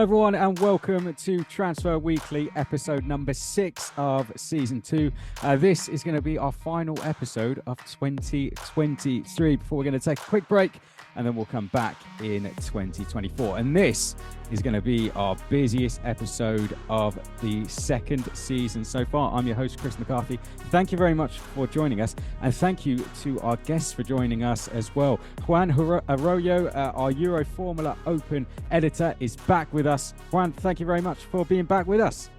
Hello everyone and welcome to Transfer Weekly episode number 6 of season 2. This is going to be our final episode of 2023 before we're going to take a quick break and then we'll come back in 2024. And this is going to be our busiest episode of the second season so far. I'm your host, Chris McCarthy. Thank you very much for joining us. And thank you to our guests for joining us as well. Juan Arroyo, our Euro Formula Open editor, is back with us. Juan, thank you very much for being back with us.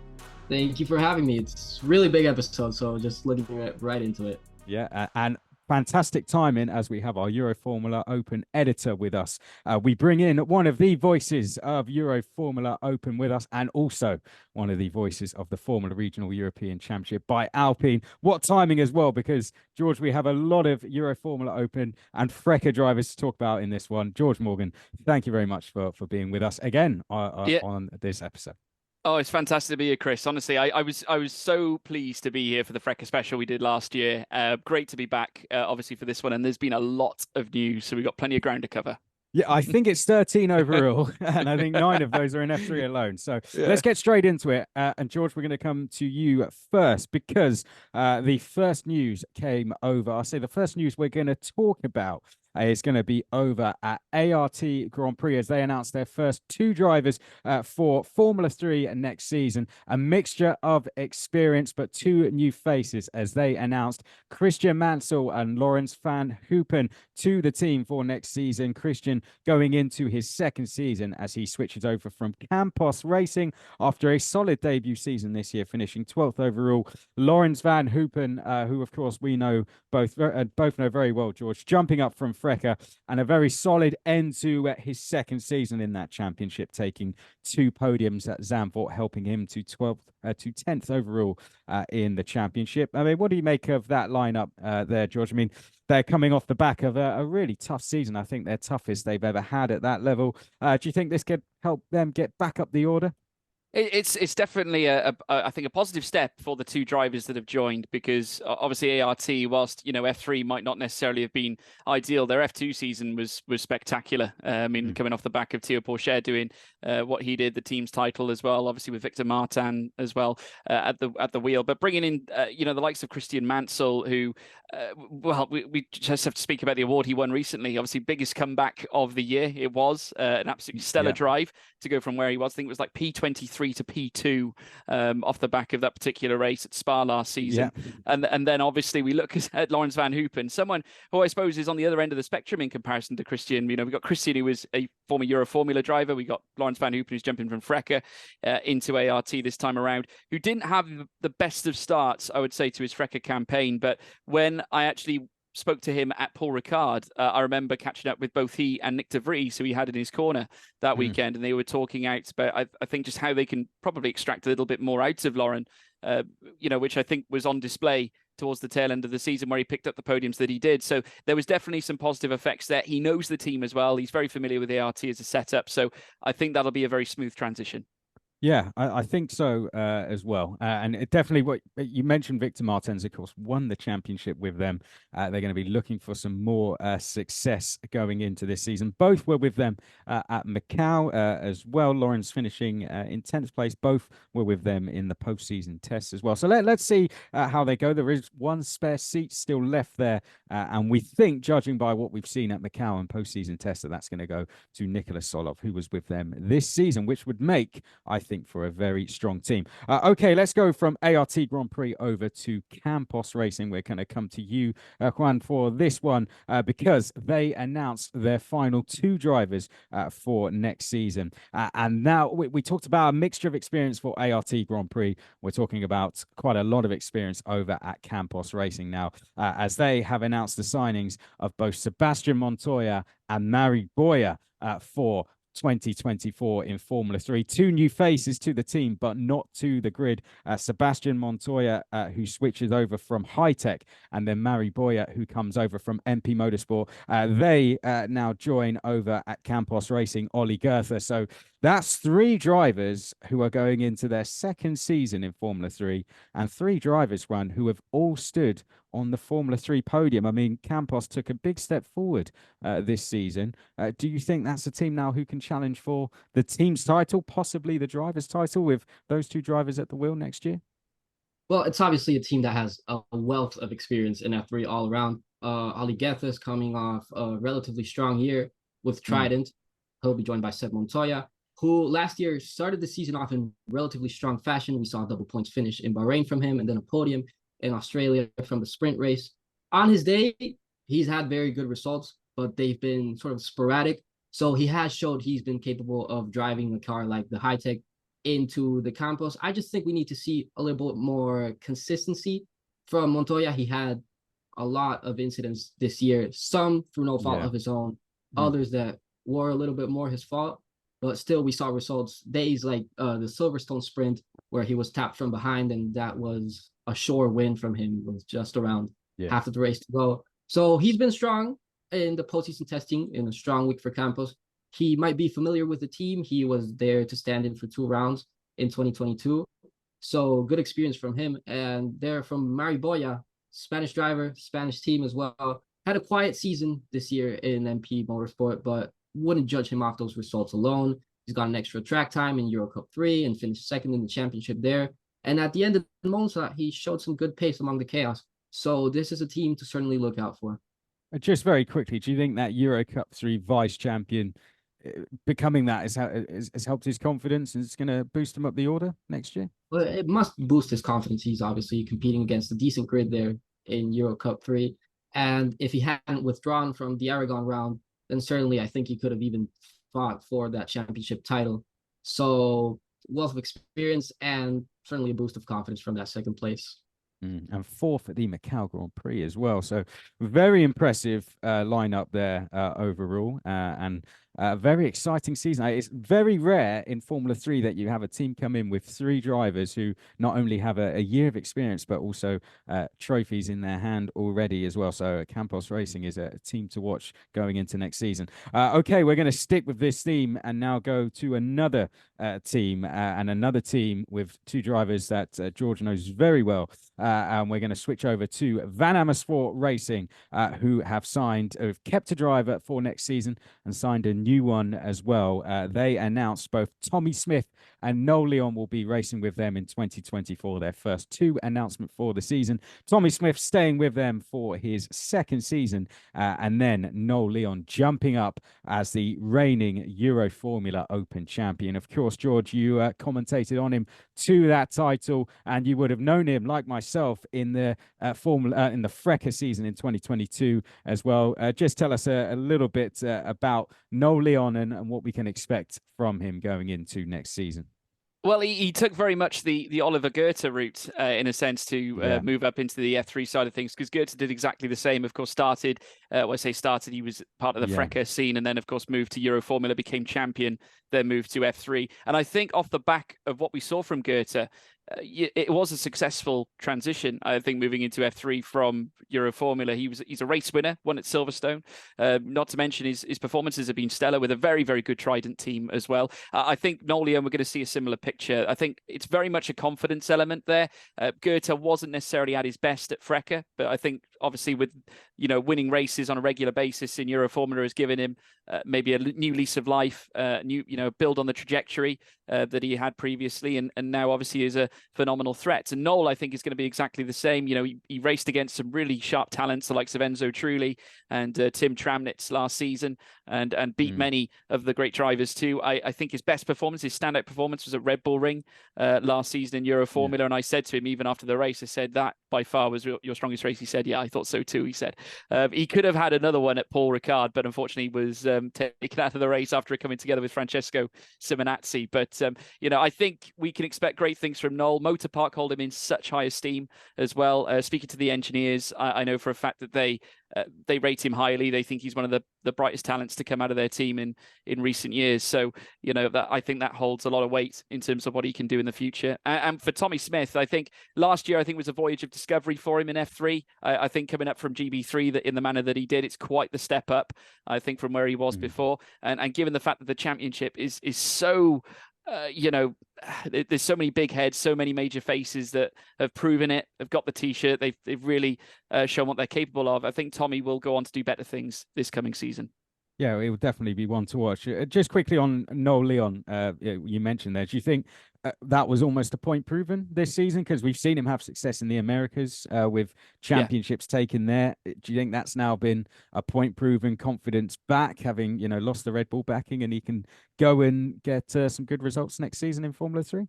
Thank you for having me. It's a really big episode, so just letting you get right into it. Yeah, and fantastic timing as we have our Euro Formula Open editor with us. We bring in one of the voices of Euro Formula Open with us and also one of the voices of the Formula Regional European Championship by Alpine. What timing as well, because, George, we have a lot of Euro Formula Open and FRECA drivers to talk about in this one. George Morgan, thank you very much for being with us again on this episode. Oh, it's fantastic to be here, Chris. Honestly, I was so pleased to be here for the FRECA special we did last year. Great to be back, obviously, for this one. And there's been a lot of news, so we've got plenty of ground to cover. Yeah, I think it's 13 overall, and I think 9 of those are in F3 alone. So let's get straight into it. And George, we're going to come to you first because the first news came over. I'll say the first news we're going to talk about is going to be over at ART Grand Prix as they announced their first 2 drivers for Formula 3 next season. A mixture of experience, but 2 new faces as they announced Christian Mansell and Laurens van Hoepen to the team for next season. Christian going into his second season as he switches over from Campos Racing after a solid debut season this year, finishing 12th overall. Laurens van Hoepen, who of course we know both know very well, George, jumping up from FRECA and a very solid end to his second season in that championship, taking 2 podiums at Zandvoort, helping him to 10th overall in the championship. I mean, what do you make of that lineup there, George? I mean, they're coming off the back of a really tough season. I think their toughest they've ever had at that level. Do you think this could help them get back up the order? It's definitely I think a positive step for the 2 drivers that have joined, because obviously ART, whilst F3 might not necessarily have been ideal, their F2 season was spectacular. I mean, coming off the back of Theo Pourchaire doing what he did, the team's title as well, obviously with Victor Martin as well at the wheel, but bringing in the likes of Christian Mansell, who we just have to speak about the award he won recently. Obviously, biggest comeback of the year. It was an absolutely stellar drive to go from where he was. I think it was like P23 to P2 off the back of that particular race at Spa last season. And then obviously we look at Laurens van Hoepen, someone who I suppose is on the other end of the spectrum in comparison to Christian. We've got Christian, who was a former Euro Formula driver. We got Laurens van Hoepen, who's jumping from FRECA into ART this time around, who didn't have the best of starts, I would say, to his FRECA campaign. But when I actually spoke to him at Paul Ricard, I remember catching up with both he and Nick de Vries, who he had in his corner that weekend, and they were talking out about, I think, just how they can probably extract a little bit more out of Lauren, which I think was on display towards the tail end of the season where he picked up the podiums that he did. So there was definitely some positive effects there. He knows the team as well. He's very familiar with ART as a setup. So I think that'll be a very smooth transition. Yeah, I think so as well. And it definitely, what you mentioned, Victor Martins, of course, won the championship with them. They're going to be looking for some more success going into this season. Both were with them at Macau as well. Laurens finishing in 10th place. Both were with them in the postseason tests as well. So let's see how they go. There is 1 spare seat still left there. And we think, judging by what we've seen at Macau and postseason tests, that's going to go to Nicolas Solov, who was with them this season, which would make, I think, for a very strong team. Okay, let's go from ART Grand Prix over to Campos Racing. We're going to come to you, Juan, for this one because they announced their final 2 drivers for next season. And now we talked about a mixture of experience for ART Grand Prix. We're talking about quite a lot of experience over at Campos Racing now, as they have announced the signings of both Sebastian Montoya and Boya for 2024 in Formula 3. 2 new faces to the team, but not to the grid. Sebastian Montoya, who switches over from High Tech, and then Boya, who comes over from MP Motorsport. They now join over at Campos Racing, Ollie Goethe. So That's three drivers who are going into their second season in Formula 3, and three drivers, Juan, who have all stood on the Formula 3 podium. I mean, Campos took a big step forward this season. Do you think that's a team now who can challenge for the team's title, possibly the driver's title, with those two drivers at the wheel next year? Well, it's obviously a team that has a wealth of experience in F3 all around. Ali is coming off a relatively strong year with Trident. He'll be joined by Seb Montoya, who last year started the season off in relatively strong fashion. We saw a double points finish in Bahrain from him, and then a podium in Australia from the sprint race. On his day, he's had very good results, but they've been sort of sporadic. So he has showed he's been capable of driving a car like the high-tech into the Campos. I just think we need to see a little bit more consistency from Montoya. He had a lot of incidents this year, some through no fault of his own, others that were a little bit more his fault. But still, we saw results days like the Silverstone sprint where he was tapped from behind, and that was a sure win from him with just around half of the race to go. So he's been strong in the postseason testing in a strong week for Campos. He might be familiar with the team. He was there to stand in for 2 rounds in 2022. So good experience from him. And they're from Boya, Spanish driver, Spanish team as well. Had a quiet season this year in MP Motorsport, but wouldn't judge him off those results alone. He's got an extra track time in Euro Cup 3 and finished second in the championship there. And at the end of Monza, he showed some good pace among the chaos. So this is a team to certainly look out for. Just very quickly, do you think that Euro Cup 3 vice champion becoming that has helped his confidence and it's going to boost him up the order next year? Well, it must boost his confidence. He's obviously competing against a decent grid there in Euro Cup 3. And if he hadn't withdrawn from the Aragon round, then certainly I think he could have even fought for that championship title. So wealth of experience and certainly a boost of confidence from that second place. And fourth at the Macau Grand Prix as well. So very impressive lineup there overall, and very exciting season. It's very rare in Formula 3 that you have a team come in with 3 drivers who not only have a year of experience, but also trophies in their hand already as well. So Campos Racing is a team to watch going into next season. Okay, we're going to stick with this theme and now go to another team and another team with 2 drivers that George knows very well. And we're going to switch over to Van Amersfoort Racing, who have kept a driver for next season and signed a new one as well. They announced both Tommy Smith and Noel Leon will be racing with them in 2024, their first 2 announcement for the season. Tommy Smith staying with them for his second season, and then Noel Leon jumping up as the reigning Euro Formula Open champion. Of course, George, you commentated on him to that title, and you would have known him, like myself, in the in the FRECA season in 2022 as well. Just tell us a little bit about Noel Leon and what we can expect from him going into next season. Well, he took very much the Oliver Goethe route in a sense to move up into the F3 side of things, because Goethe did exactly the same. Of course, he was part of the FRECA scene, and then, of course, moved to Euro Formula, became champion, then moved to F3. And I think off the back of what we saw from Goethe, it was a successful transition, I think, moving into F3 from Euro Formula. He's a race winner, won at Silverstone. Not to mention his performances have been stellar with a very, very good Trident team as well. I think Noel Leon, we're going to see a similar picture. I think it's very much a confidence element there. Goethe wasn't necessarily at his best at FRECA, but I think obviously with winning races on a regular basis in Euro Formula has given him maybe a new lease of life, build on the trajectory that he had previously, and now obviously is a phenomenal threat. And Noel, I think, is going to be exactly the same. He raced against some really sharp talents, the likes of Enzo Trulli and Tim Tramnitz last season, and beat many of the great drivers too. I think his best performance, his standout performance, was at Red Bull Ring last season in Euro Formula. And I said to him, even after the race, I said, that by far was your strongest race. He said, yeah, I thought so too. He said he could have had another one at Paul Ricard, but unfortunately was taken out of the race after coming together with Francesco Simonazzi. But I think we can expect great things from Noel. Motor Park hold him in such high esteem as well. Speaking to the engineers, I know for a fact that they they rate him highly. They think he's one of the brightest talents to come out of their team in recent years. So, that I think that holds a lot of weight in terms of what he can do in the future. And for Tommy Smith, I think last year, was a voyage of discovery for him in F3. I think coming up from GB3 that in the manner that he did, it's quite the step up, I think, from where he was before. And given the fact that the championship is so there's so many big heads, so many major faces that have proven it, have got the t-shirt, they've really shown what they're capable of. I think Tommy will go on to do better things this coming season. Yeah, it will definitely be one to watch. Just quickly on Noel Leon, you mentioned there. Do you think that was almost a point proven this season? Because we've seen him have success in the Americas with championships taken there. Do you think that's now been a point proven, confidence back, having lost the Red Bull backing, and he can go and get some good results next season in Formula 3?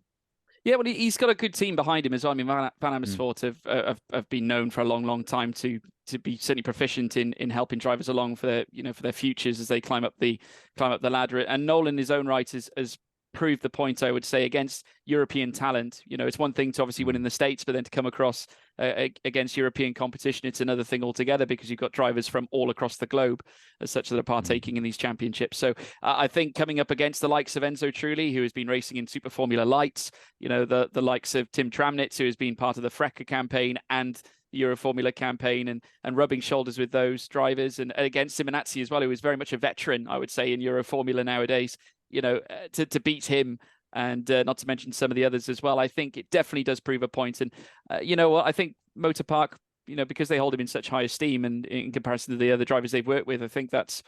Yeah, well, he's got a good team behind him as well. I mean, Van Amersfoort have been known for a long time to be certainly proficient in helping drivers along for their futures as they climb up the ladder. And Noel, in his own right, has proved the point, I would say, against European talent. It's one thing to obviously win in the States, but then to come across against European competition, it's another thing altogether, because you've got drivers from all across the globe as such that are partaking in these championships. So I think coming up against the likes of Enzo Trulli, who has been racing in Super Formula Lights, the likes of Tim Tramnitz, who has been part of the FRECA campaign and the Euro Formula campaign, and rubbing shoulders with those drivers, and against Simonazzi as well, who is very much a veteran, I would say, in Euro Formula nowadays, to beat him, and not to mention some of the others as well. I think it definitely does prove a point. And I think Motor Park, because they hold him in such high esteem, and in comparison to the other drivers they've worked with, I think that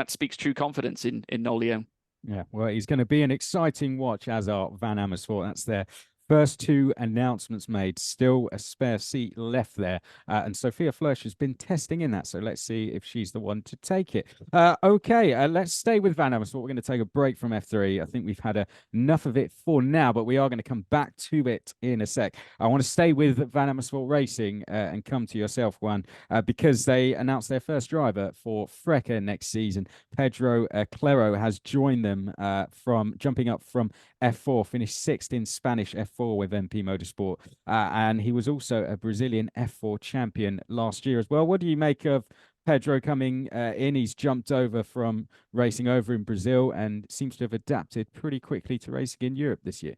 speaks true confidence in Noel Leon. Yeah, well, he's going to be an exciting watch, as are Van Amersfoort. That's their first two announcements made. Still a spare seat left there. And Sophia Flörsch has been testing in that. So let's see if she's the one to take it. Okay, let's stay with Van Amersfoort. We're going to take a break from F3. I think we've had enough of it for now, but we are going to come back to it in a sec. I want to stay with Van Amersfoort Racing and come to yourself, Juan, because they announced their first driver for FRECA next season. Pedro Clerot has joined them from jumping up from F4, finished sixth in Spanish F4 with MP Motorsport, and he was also a Brazilian F4 champion last year as well. What do you make of Pedro coming in? He's jumped over from racing over in Brazil and seems to have adapted pretty quickly to racing in Europe this year.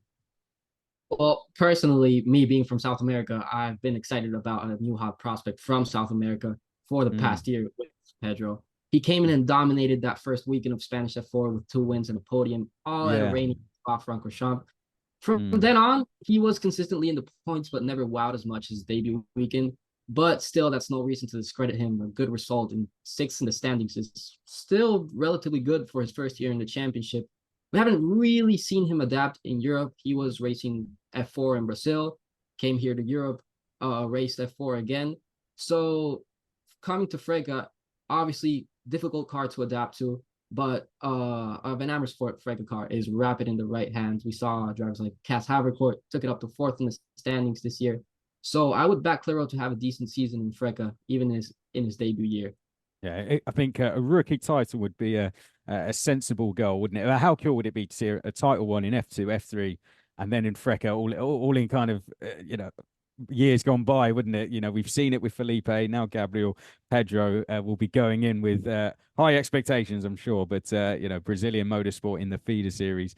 Well, personally, me being from South America, I've been excited about a new hot prospect from South America for the past year with Pedro. He came in and dominated that first weekend of Spanish F4 with 2 wins and a podium, all at a rainy Spa-Francorchamps. From then on, he was consistently in the points, but never wowed as much as debut weekend. But still, that's no reason to discredit him. A good result in 6th in the standings is still relatively good for his first year in the championship. We haven't really seen him adapt in Europe. He was racing F4 in Brazil, came here to Europe, raced F4 again. So coming to FRECA, obviously difficult car to adapt to. But Van Amersfoort FRECA car is rapid in the right hands. We saw drivers like Cas Havercourt took it up to 4th in the standings this year. So I would back Clerot to have a decent season in FRECA, even in his debut year. Yeah, I think a rookie title would be a sensible goal, wouldn't it? How cool would it be to see a title won in F2, F3, and then in FRECA, all in kind of, years gone by, wouldn't it? We've seen it with Felipe, now Gabriel. Pedro will be going in with high expectations, I'm sure, but Brazilian motorsport in the feeder series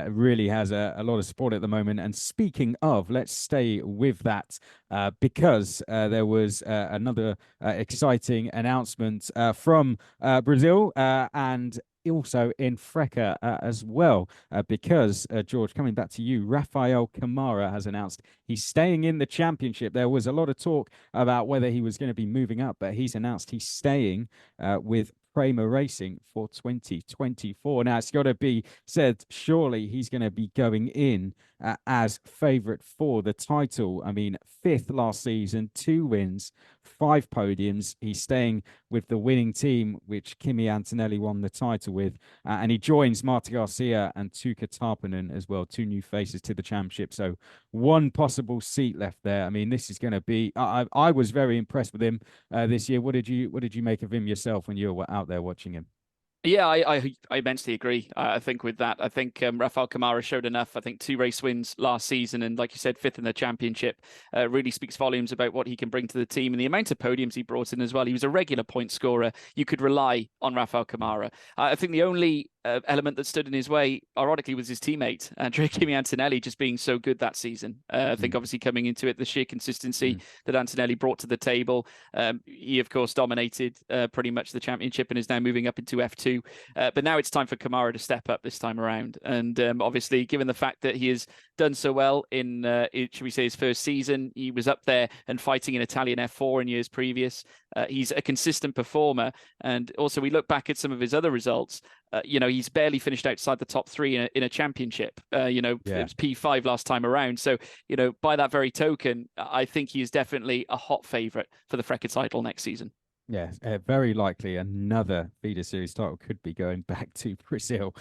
really has a lot of support at the moment. And speaking of, let's stay with that because there was another exciting announcement from Brazil and also in FRECA as well, because George, coming back to you, Rafael Camara has announced he's staying in the championship. There was a lot of talk about whether he was going to be moving up, but he's announced he's staying with Prema Racing for 2024. Now, it's got to be said, surely he's going to be going in as favourite for the title. I mean, 5th last season, 2 wins, 5 podiums. He's staying with the winning team, which Kimi Antonelli won the title with. And he joins Marta Garcia and Tuukka Tarppanen as well, 2 new faces to the championship. So 1 possible seat left there. I mean, this is going to be, I was very impressed with him this year. What did you make of him yourself when you were out there watching him? Yeah, I immensely agree. I think with that, I think Rafael Camara showed enough. I think 2 race wins last season, and like you said, fifth in the championship, really speaks volumes about what he can bring to the team and the amount of podiums he brought in as well. He was a regular point scorer. You could rely on Rafael Camara. I think the only element that stood in his way, ironically, was his teammate, Kimi Antonelli, just being so good that season. I think obviously coming into it, the sheer consistency that Antonelli brought to the table. He, of course, dominated pretty much the championship and is now moving up into F2. But now it's time for Camara to step up this time around. And obviously, given the fact that he has done so well in, should we say, his first season, he was up there and fighting in Italian F4 in years previous. He's a consistent performer. And also, we look back at some of his other results. He's barely finished outside the top 3 in a championship. It was P5 last time around. So, by that very token, I think he is definitely a hot favourite for the FRECA title next season. Yeah, very likely another feeder series title could be going back to Brazil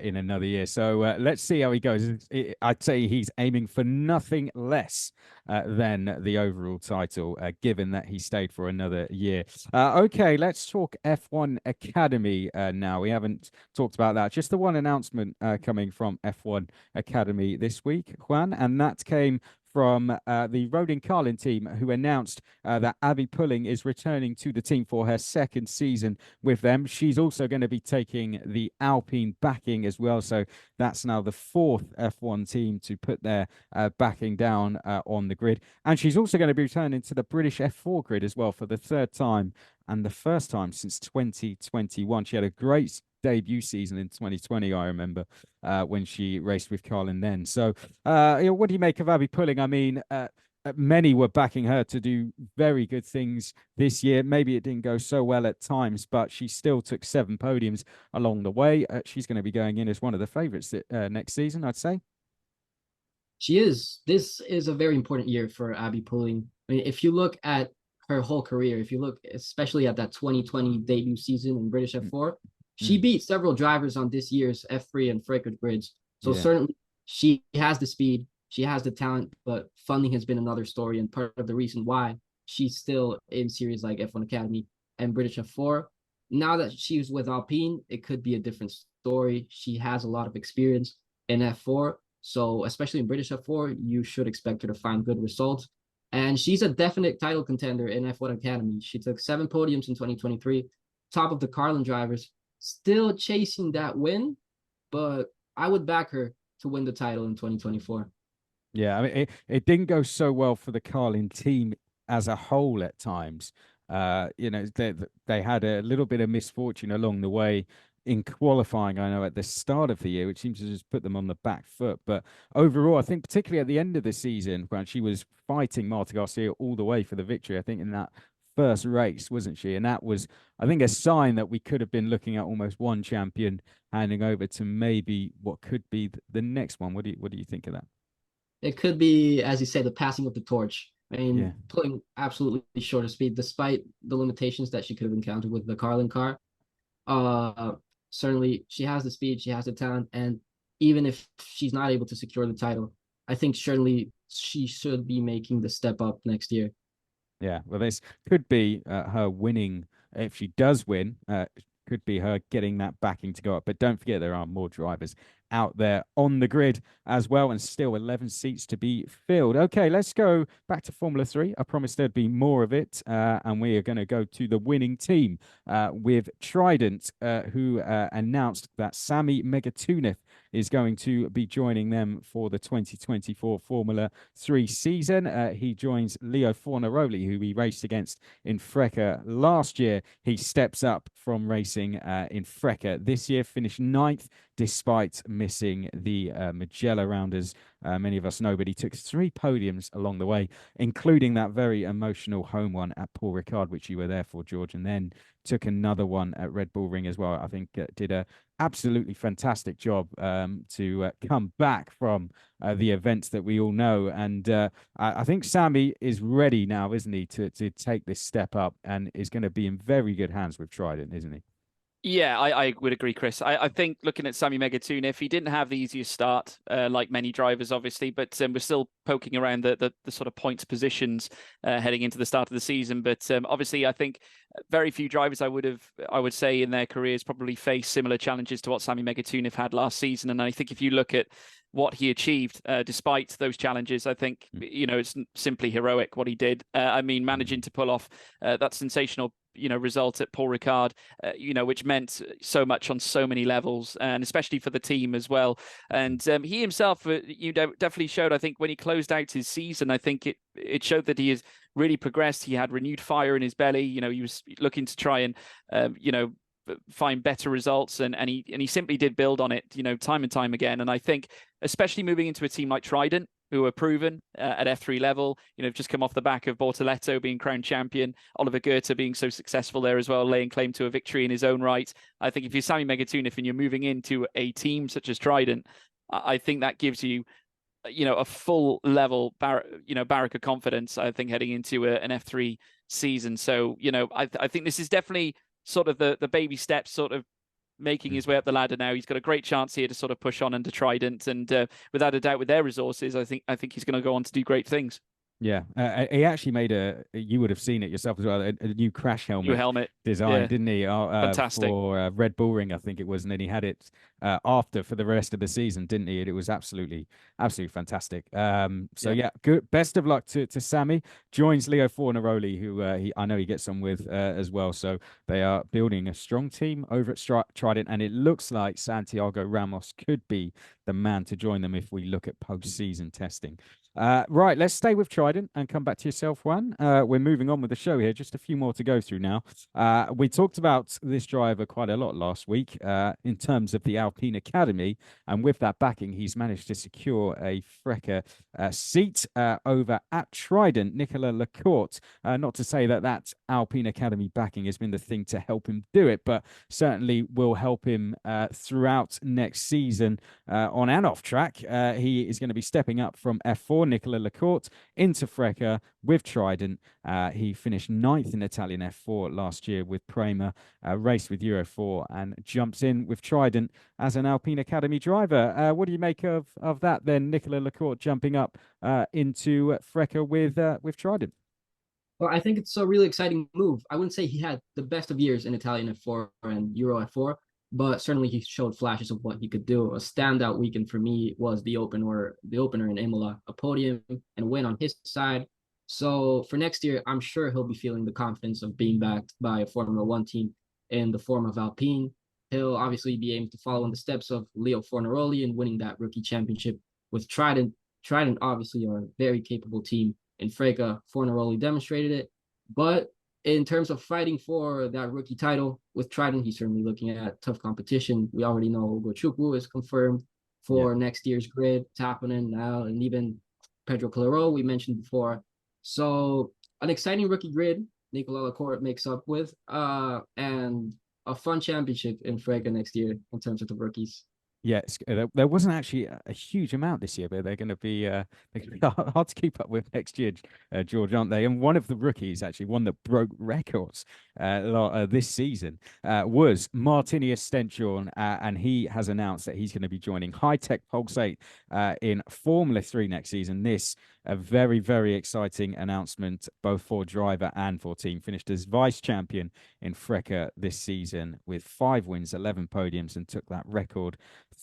in another year. So let's see how he goes. I'd say he's aiming for nothing less than the overall title, given that he stayed for another year. Okay, let's talk F1 Academy now. We haven't talked about that. Just the one announcement coming from F1 Academy this week, Juan, and that came from the Rodin Carlin team, who announced that Abbi Pulling is returning to the team for her second season with them. She's also going to be taking the Alpine backing as well. So that's now the 4th F1 team to put their backing down on the grid. And she's also going to be returning to the British F4 grid as well for the 3rd time and the first time since 2021. She had a great debut season in 2020, I remember, when she raced with Carlin then. So, what do you make of Abbi Pulling? I mean, many were backing her to do very good things this year. Maybe it didn't go so well at times, but she still took 7 podiums along the way. She's going to be going in as one of the favourites next season, I'd say. She is. This is a very important year for Abbi Pulling. I mean, if you look at her whole career, if you look especially at that 2020 debut season in British F4, she beat several drivers on this year's F3 and FRECA grids. So certainly she has the speed, she has the talent, but funding has been another story and part of the reason why she's still in series like F1 Academy and British F4. Now that she's with Alpine, it could be a different story. She has a lot of experience in F4. So especially in British F4, you should expect her to find good results. And she's a definite title contender in F1 Academy. She took 7 podiums in 2023, top of the Carlin drivers, still chasing that win, but I would back her to win the title in 2024. Yeah, I mean, it didn't go so well for the Carlin team as a whole at times. They had a little bit of misfortune along the way in qualifying, I know, at the start of the year, which seems to just put them on the back foot. But overall, I think particularly at the end of the season, when she was fighting Marta Garcia all the way for the victory, I think in that first race, wasn't she? And that was, I think, a sign that we could have been looking at almost one champion handing over to maybe what could be the next one. What do you think of that? It could be, as you say, the passing of the torch. I mean, Pulling absolutely short of speed, despite the limitations that she could have encountered with the Carlin car. Certainly, she has the speed, she has the talent, and even if she's not able to secure the title, I think certainly she should be making the step up next year. Yeah, well, this could be her winning. If she does win, could be her getting that backing to go up. But don't forget, there are more drivers out there on the grid as well, and still 11 seats to be filled. Okay, let's go back to Formula 3. I promised there'd be more of it, and we are going to go to the winning team with Trident, who announced that Sami Meguetounif is going to be joining them for the 2024 Formula 3 season. He joins Leo Fornaroli, who he raced against in FRECA last year. He steps up from racing in FRECA this year, finished 9th despite missing the Mugello rounders. Many of us know, but he took 3 podiums along the way, including that very emotional home one at Paul Ricard, which you were there for, George, and then took another one at Red Bull Ring as well. I think did a absolutely fantastic job to come back from the events that we all know. And I think Sami is ready now, isn't he, to take this step up, and is going to be in very good hands with Trident, isn't he? Yeah, I would agree, Chris. I think looking at Sami Meguetounif, he didn't have the easiest start, like many drivers, obviously, but we're still poking around the sort of points positions heading into the start of the season. But obviously, I think very few drivers I would say in their careers probably face similar challenges to what Sami Meguetounif had last season. And I think if you look at what he achieved despite those challenges, I think it's simply heroic what he did. I mean, managing to pull off that sensational result at Paul Ricard, which meant so much on so many levels, and especially for the team as well. And he himself, definitely showed, I think, when he closed out his season, I think it showed that he has really progressed. He had renewed fire in his belly. He was looking to try and, find better results, and he simply did build on it, time and time again. And I think, especially moving into a team like Trident, who are proven at F3 level, just come off the back of Bortoleto being crowned champion, Oliver Goethe being so successful there as well, laying claim to a victory in his own right. I think if you're Sami Meguetounif and you're moving into a team such as Trident, I think that gives you, a full level, barrack of confidence, I think, heading into an F3 season. So, I think this is definitely sort of the baby steps, sort of making his way up the ladder now. He's got a great chance here to sort of push on into Trident, and without a doubt, with their resources, I think he's going to go on to do great things. Yeah, he actually made you would have seen it yourself as well, a new crash helmet, New helmet design, yeah. didn't he? Fantastic. For Red Bull Ring, I think it was, and then he had it after for the rest of the season, didn't he? And it was absolutely fantastic. Yeah, good. Best of luck to Sami. Joins Leo Fornaroli, who I know he gets on with as well. So they are building a strong team over at Trident, and it looks like Santiago Ramos could be the man to join them if we look at post-season testing. Right, let's stay with Trident and come back to yourself, Juan. We're moving on with the show here. Just a few more to go through now. We talked about this driver quite a lot last week in terms of the Alpine Academy. And with that backing, he's managed to secure a FRECA seat over at Trident. Nicola Lacorte. Not to say that Alpine Academy backing has been the thing to help him do it, but certainly will help him throughout next season on and off track. He is going to be stepping up from F4, Nicola Lacorte, into FRECA with Trident. He finished 9th in Italian F4 last year with Prema, raced with Euro 4, and jumps in with Trident as an Alpine Academy driver. What do you make of that then, Nicola Lacorte jumping up into FRECA with Trident? Well, I think it's a really exciting move. I wouldn't say he had the best of years in Italian F4 and Euro F4, but certainly he showed flashes of what he could do. A standout weekend for me was the opener in Imola, a podium and win on his side. So for next year, I'm sure he'll be feeling the confidence of being backed by a Formula One team in the form of Alpine. He'll obviously be aiming to follow in the steps of Leo Fornaroli and winning that rookie championship with Trident. Trident obviously are a very capable team. In FRECA, Fornaroli demonstrated it. But in terms of fighting for that rookie title with Trident, he's certainly looking at tough competition. We already know Gochukwu is confirmed for next year's grid, Tappinen now, and even Pedro Clerot, we mentioned before. So an exciting rookie grid Nicola Lacorte makes up with, and a fun championship in FRECA next year in terms of the rookies. Yeah, there wasn't actually a huge amount this year, but they're going to be hard to keep up with next year, George, aren't they? And one of the rookies, actually, one that broke records this season, was Martinius Stenshorne, and he has announced that he's going to be joining High Tech Pulsate in Formula 3 next season. This a very, very exciting announcement, both for driver and for team. Finished as vice champion in FRECA this season with 5 wins, 11 podiums, and took that record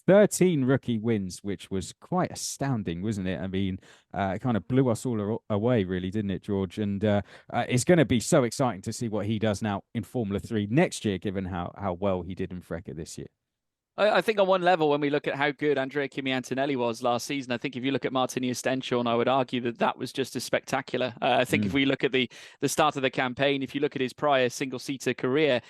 13 rookie wins, which was quite astounding, wasn't it? I mean, it kind of blew us all away, really, didn't it, George? And it's going to be so exciting to see what he does now in Formula 3 next year, given how well he did in FRECA this year. I think on one level, when we look at how good Andrea Kimi Antonelli was last season, I think if you look at Martinius Stenshorne, I would argue that was just as spectacular. I think if we look at the start of the campaign, if you look at his prior single-seater career,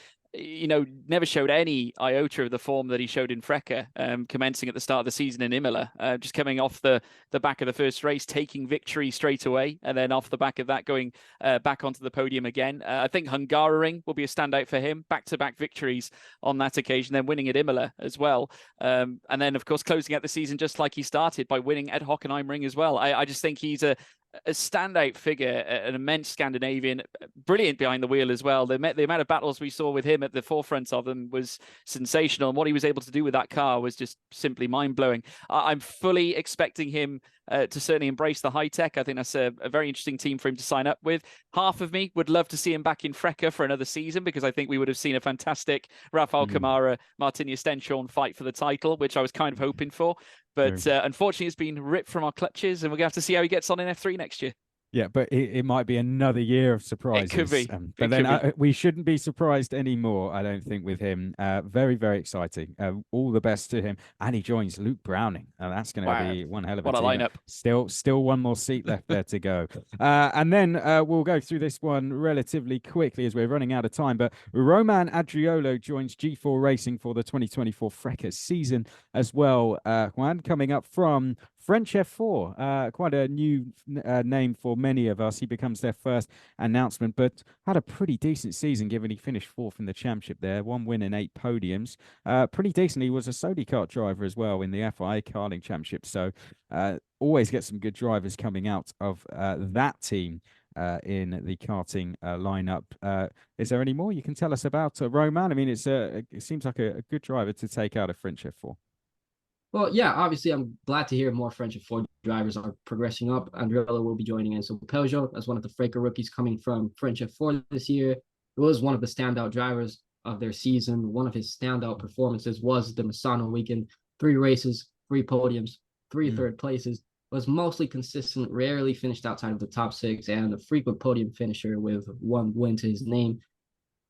never showed any iota of the form that he showed in FRECA, commencing at the start of the season in Imola, just coming off the back of the first race, taking victory straight away, and then off the back of that, going back onto the podium again. I think Hungaroring will be a standout for him, back-to-back victories on that occasion, then winning at Imola as well. And then, of course, closing out the season just like he started by winning at Hockenheimring as well. I just think he's a standout figure, an immense Scandinavian, brilliant behind the wheel as well. The amount of battles we saw with him at the forefront of them was sensational, and what he was able to do with that car was just simply mind-blowing. I'm fully expecting him to certainly embrace the high tech. I think that's a very interesting team for him to sign up with. Half of me would love to see him back in FRECA for another season, because I think we would have seen a fantastic Rafael Camara, Martinius Stenshorne fight for the title, which I was kind of hoping for. But unfortunately, it's been ripped from our clutches, and we're going to have to see how he gets on in F3 next year. Yeah, but it might be another year of surprises. It could be. But then we shouldn't be surprised anymore, I don't think, with him. Very, very exciting. All the best to him. And he joins Luke Browning. That's going to be one hell of a team. What a lineup. Still one more seat left there to go. And then we'll go through this one relatively quickly as we're running out of time. But Roman Adriolo joins G4 Racing for the 2024 FRECA season as well. Juan, coming up from French F4, quite a new name for many of us. He becomes their first announcement, but had a pretty decent season given he finished fourth in the championship there, 1 win and 8 podiums. Pretty decent. He was a Sodi kart driver as well in the FIA Karting Championship, so always get some good drivers coming out of that team in the karting lineup. Is there any more you can tell us about Roman? I mean, it seems like a good driver to take out of French F4. Well, yeah, obviously, I'm glad to hear more French F4 drivers are progressing up. Adriolo will be joining Enzo Peugeot as one of the FRECA rookies coming from French F4 this year. It was one of the standout drivers of their season. One of his standout performances was the Misano weekend. 3 races, 3 podiums, 3 third places. Was mostly consistent, rarely finished outside of the top 6, and a frequent podium finisher with 1 win to his name.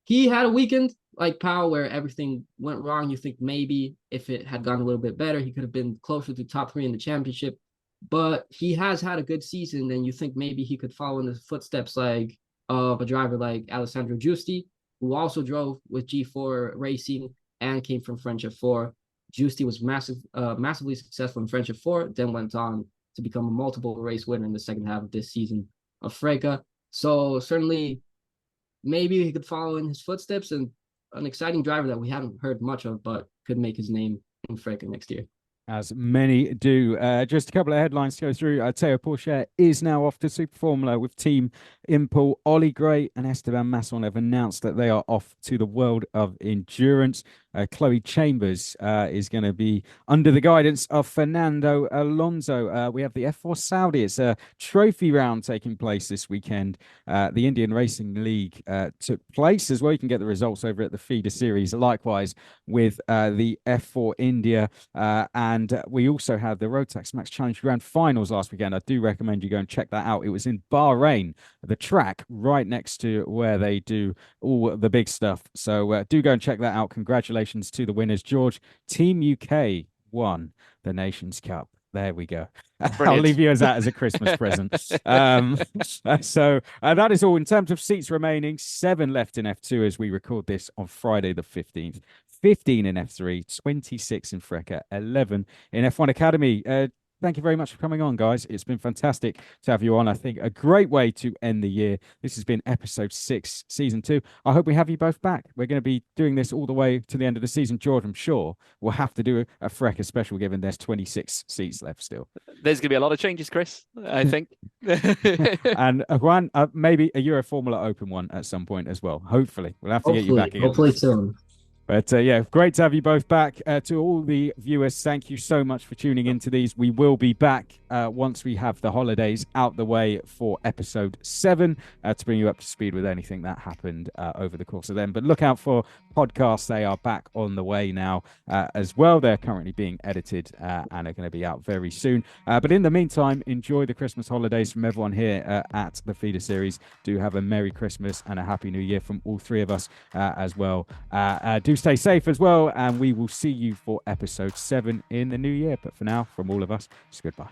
He had a weekend like Powell where everything went wrong. You think maybe if it had gone a little bit better, he could have been closer to top 3 in the championship. But he has had a good season, and you think maybe he could follow in the footsteps like of a driver like Alessandro Giusti, who also drove with G4 Racing and came from French F4. Giusti was massively successful in French F4, then went on to become a multiple race winner in the second half of this season of FRECA. So certainly maybe he could follow in his footsteps, and an exciting driver that we haven't heard much of, but could make his name in FRECA next year. As many do. Just a couple of headlines to go through. Théo Pourchaire is now off to Super Formula with Team Impul. Ollie Gray and Esteban Masson have announced that they are off to the world of endurance. Chloe Chambers is going to be under the guidance of Fernando Alonso. We have the F4 Saudi. It's a trophy round taking place this weekend. The Indian Racing League took place as well. You can get the results over at the feeder series. Likewise with the F4 India. And we also had the Rotax Max Challenge Grand Finals last weekend. I do recommend you go and check that out. It was in Bahrain, the track right next to where they do all the big stuff. So do go and check that out. Congratulations to the winners. George, Team UK won the Nations Cup. There we go. I'll leave you as that as a Christmas present. So that is all. In terms of seats remaining, 7 left in F2 as we record this on Friday the 15th. 15 in F3, 26 in FRECA, 11 in F1 Academy. Thank you very much for coming on, guys. It's been fantastic to have you on. I think a great way to end the year. This has been episode 6, season 2. I hope we have you both back. We're going to be doing this all the way to the end of the season. George, I'm sure we'll have to do a FRECA special given there's 26 seats left still. There's going to be a lot of changes, Chris, I think. And Juan, maybe a Euro Formula Open one at some point as well. Hopefully. We'll have to get you back again. Hopefully soon. But yeah, great to have you both back. To all the viewers, thank you so much for tuning into these. We will be back once we have the holidays out the way for episode 7 to bring you up to speed with anything that happened over the course of them. But look out for podcasts. They are back on the way now as well. They're currently being edited and are going to be out very soon. But in the meantime, enjoy the Christmas holidays from everyone here at the Feeder Series. Do have a Merry Christmas and a Happy New Year from all 3 of us as well. Do stay safe as well, and we will see you for episode 7 in the new year. But for now, from all of us, just goodbye.